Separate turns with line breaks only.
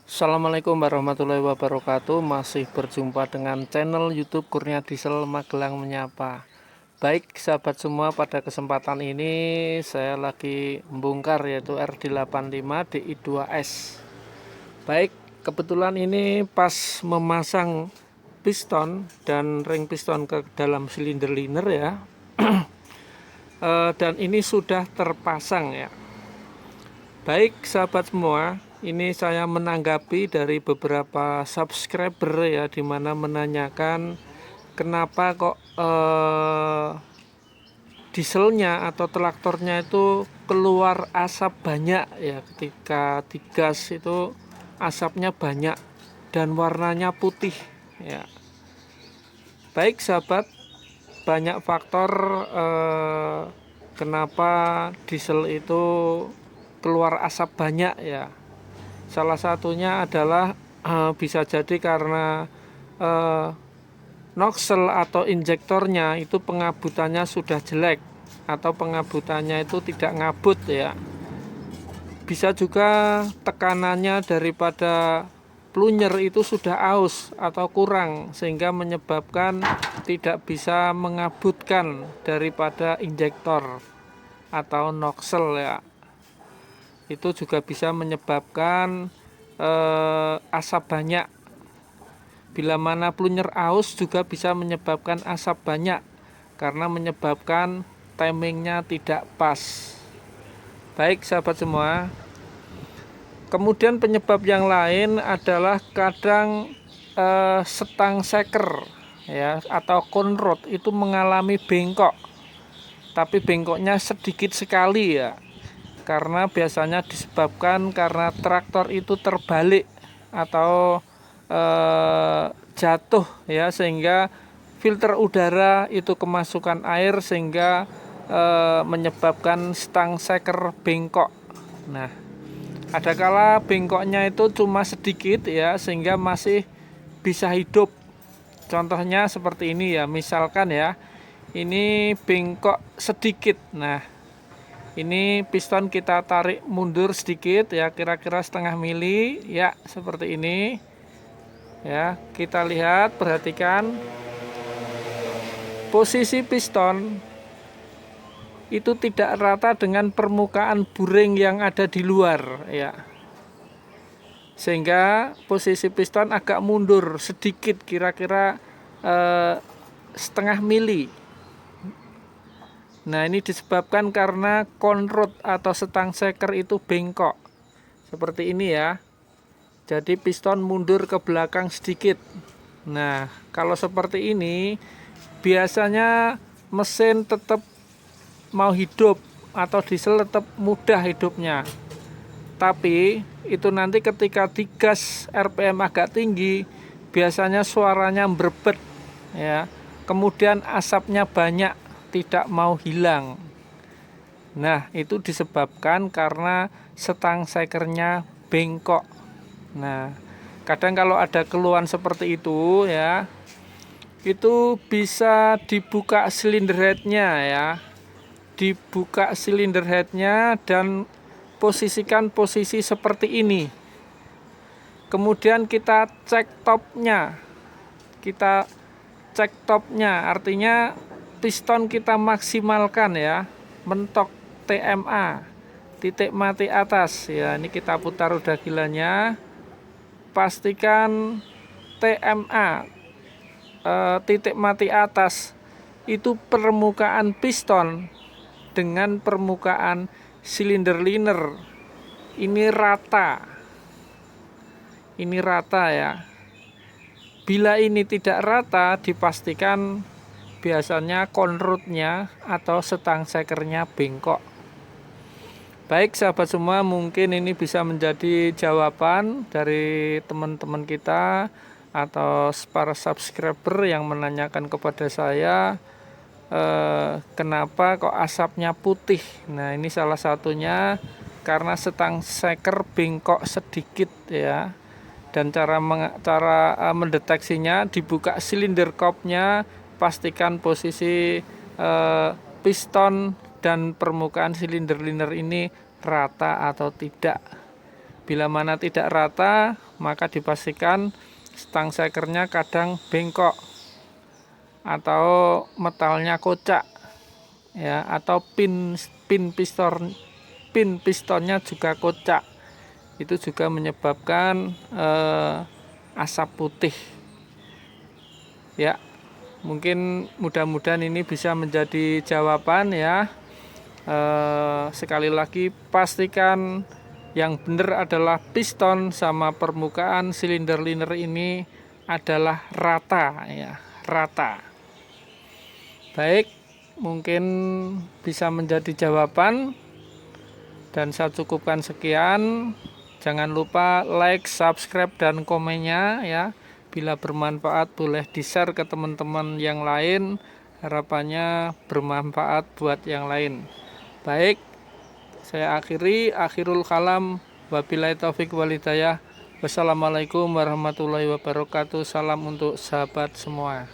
Assalamualaikum warahmatullahi wabarakatuh. Masih berjumpa dengan channel YouTube Kurnia Diesel Magelang Menyapa. Baik sahabat semua, pada kesempatan ini saya lagi membongkar yaitu RD85 DI2S. Baik, kebetulan ini pas memasang piston dan ring piston ke dalam silinder liner ya. Dan ini sudah terpasang ya. Baik sahabat semua, ini saya menanggapi dari beberapa subscriber ya, dimana menanyakan kenapa kok dieselnya atau traktornya itu keluar asap banyak ya, ketika digas itu asapnya banyak dan warnanya putih ya. Baik sahabat, banyak faktor kenapa diesel itu keluar asap banyak ya. Salah satunya adalah bisa jadi karena nozzle atau injektornya itu pengabutannya sudah jelek atau pengabutannya itu tidak ngabut ya. Bisa juga tekanannya daripada plunger itu sudah aus atau kurang, sehingga menyebabkan tidak bisa mengabutkan daripada injektor atau nozzle ya. Itu juga bisa menyebabkan asap banyak. Bila mana plunger aus juga bisa menyebabkan asap banyak, karena menyebabkan timingnya tidak pas. Baik sahabat semua, kemudian penyebab yang lain adalah kadang setang seker ya atau conrod itu mengalami bengkok, tapi bengkoknya sedikit sekali ya, karena biasanya disebabkan karena traktor itu terbalik atau jatuh ya, sehingga filter udara itu kemasukan air sehingga menyebabkan stang seker bengkok. Nah, adakala bengkoknya itu cuma sedikit ya, sehingga masih bisa hidup. Contohnya seperti ini ya, misalkan ya, ini bengkok sedikit. Nah, ini piston kita tarik mundur sedikit ya, kira-kira setengah mili ya, seperti ini ya. Kita lihat, perhatikan posisi piston itu tidak rata dengan permukaan buring yang ada di luar ya, sehingga posisi piston agak mundur sedikit, kira-kira setengah mili. Nah, ini disebabkan karena conrod atau setang seker itu bengkok seperti ini ya. Jadi piston mundur ke belakang sedikit. Nah, kalau seperti ini biasanya mesin tetap mau hidup atau diesel tetap mudah hidupnya. Tapi itu nanti ketika digas RPM agak tinggi, biasanya suaranya berbet ya. Kemudian asapnya banyak, tidak mau hilang. Nah, itu disebabkan karena setang sekernya bengkok. Nah, kadang kalau ada keluhan seperti itu ya, itu bisa dibuka silinder headnya ya, dibuka silinder headnya dan posisikan posisi seperti ini. Kemudian kita cek topnya, artinya piston kita maksimalkan ya, mentok TMA, titik mati atas ya. Ini kita putar roda gilanya, pastikan TMA, titik mati atas itu permukaan piston dengan permukaan silinder liner ini rata. Ini rata ya. Bila ini tidak rata, dipastikan biasanya conrodnya atau setang sekernya bengkok. Baik sahabat semua, mungkin ini bisa menjadi jawaban dari teman-teman kita atau para subscriber yang menanyakan kepada saya kenapa kok asapnya putih. Nah, ini salah satunya karena setang seker bengkok sedikit ya. Dan cara mendeteksinya, dibuka silinder kopnya, pastikan posisi piston dan permukaan silinder liner ini rata atau tidak. Bila mana tidak rata, maka dipastikan stang sekernya kadang bengkok atau metalnya kocak ya, atau pin pistonnya juga kocak. Itu juga menyebabkan asap putih ya. Mungkin mudah-mudahan ini bisa menjadi jawaban ya. Sekali lagi pastikan yang benar adalah piston sama permukaan silinder liner ini adalah rata ya, rata. Baik, mungkin bisa menjadi jawaban dan saya cukupkan sekian. Jangan lupa like, subscribe dan komennya ya. Bila bermanfaat boleh di-share ke teman-teman yang lain. Harapannya bermanfaat buat yang lain. Baik, saya akhirul kalam. Wabillahi taufik walhidayah. Wassalamualaikum warahmatullahi wabarakatuh. Salam untuk sahabat semua.